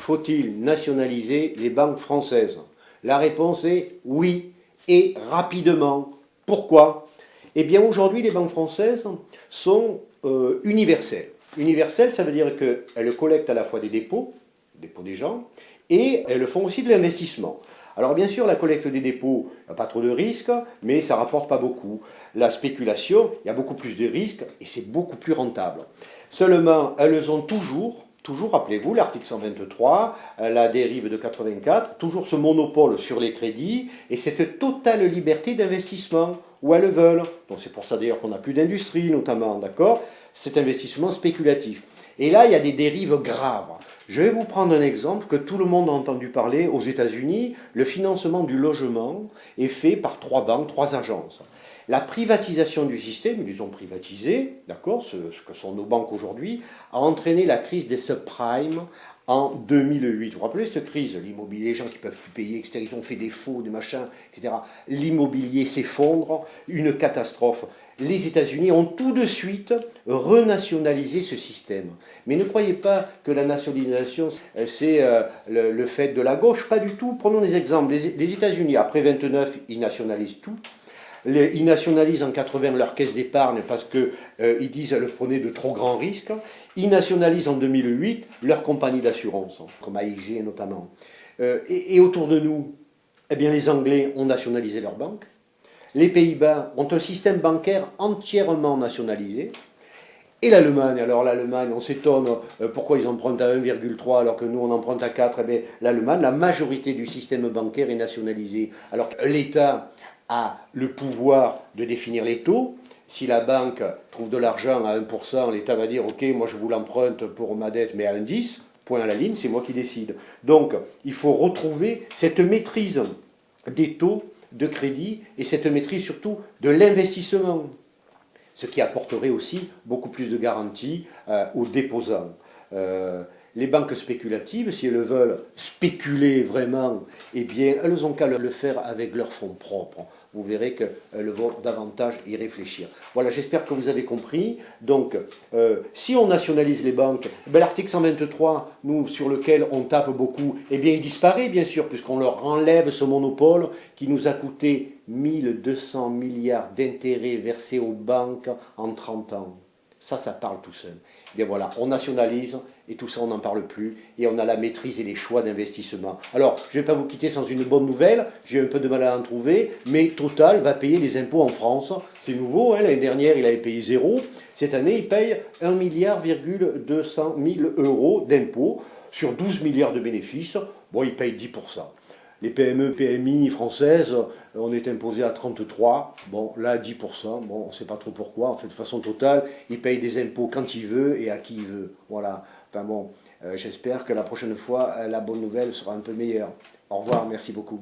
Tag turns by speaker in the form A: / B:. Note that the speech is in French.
A: faut-il nationaliser les banques françaises? La réponse est oui, et rapidement. Pourquoi? Eh bien aujourd'hui les banques françaises sont universelles. Universelles, ça veut dire qu'elles collectent à la fois des dépôts des gens, et elles font aussi de l'investissement. Alors bien sûr, la collecte des dépôts, il n'y a pas trop de risques, mais ça ne rapporte pas beaucoup. La spéculation, il y a beaucoup plus de risques, et c'est beaucoup plus rentable. Seulement, elles ont toujours, rappelez-vous, l'article 123, la dérive de 84, toujours ce monopole sur les crédits, et cette totale liberté d'investissement, où elles veulent. Donc c'est pour ça d'ailleurs qu'on n'a plus d'industrie, notamment, d'accord? Cet investissement spéculatif. Et là, il y a des dérives graves. Je vais vous prendre un exemple que tout le monde a entendu parler aux États-Unis. Le financement du logement est fait par 3 banques, 3 agences. La privatisation du système, ils ont privatisé, d'accord, ce que sont nos banques aujourd'hui, a entraîné la crise des subprimes en 2008. Vous vous rappelez cette crise? L'immobilier, les gens qui ne peuvent plus payer, etc. Ils ont fait des faux, des machins, etc. L'immobilier s'effondre, une catastrophe. Les États-Unis ont tout de suite renationalisé ce système. Mais ne croyez pas que la nationalisation, c'est le fait de la gauche, pas du tout. Prenons des exemples. Les États-Unis, après 29, ils nationalisent tout. Ils nationalisent en 80 leur caisse d'épargne parce qu'ils disent qu'elles prenaient de trop grands risques. Ils nationalisent en 2008 leur compagnie d'assurance, comme AIG notamment. Et autour de nous, eh bien, les Anglais ont nationalisé leurs banques. Les Pays-Bas ont un système bancaire entièrement nationalisé. Et l'Allemagne, alors l'Allemagne, on s'étonne pourquoi ils empruntent à 1,3 alors que nous on emprunte à 4. Eh bien, l'Allemagne, la majorité du système bancaire est nationalisé. Alors que l'État a le pouvoir de définir les taux. Si la banque trouve de l'argent à 1%, l'État va dire « Ok, moi je vous l'emprunte pour ma dette, mais à 1,10, point à la ligne, c'est moi qui décide. » Donc, il faut retrouver cette maîtrise des taux de crédit et cette maîtrise surtout de l'investissement, ce qui apporterait aussi beaucoup plus de garanties aux déposants. Les banques spéculatives, si elles veulent spéculer vraiment, eh bien, elles n'ont qu'à le faire avec leurs fonds propres. Vous verrez qu'elles vont davantage y réfléchir. Voilà, j'espère que vous avez compris. Donc, si on nationalise les banques, ben, l'article 123, nous, sur lequel on tape beaucoup, eh bien, il disparaît, bien sûr, puisqu'on leur enlève ce monopole qui nous a coûté 1200 milliards d'intérêts versés aux banques en 30 ans. Ça parle tout seul. Et bien voilà, on nationalise et tout ça, on n'en parle plus. Et on a la maîtrise et les choix d'investissement. Alors, je ne vais pas vous quitter sans une bonne nouvelle. J'ai un peu de mal à en trouver. Mais Total va payer les impôts en France. C'est nouveau. Hein, l'année dernière, il avait payé 0. Cette année, il paye 1,2 milliard € d'impôts sur 12 milliards de bénéfices. Bon, il paye 10%. Les PME, PMI françaises, on est imposé à 33%, bon là 10%, bon on ne sait pas trop pourquoi, en fait de façon totale, il paye des impôts quand il veut et à qui il veut, voilà. Enfin bon, j'espère que la prochaine fois, la bonne nouvelle sera un peu meilleure. Au revoir, merci beaucoup.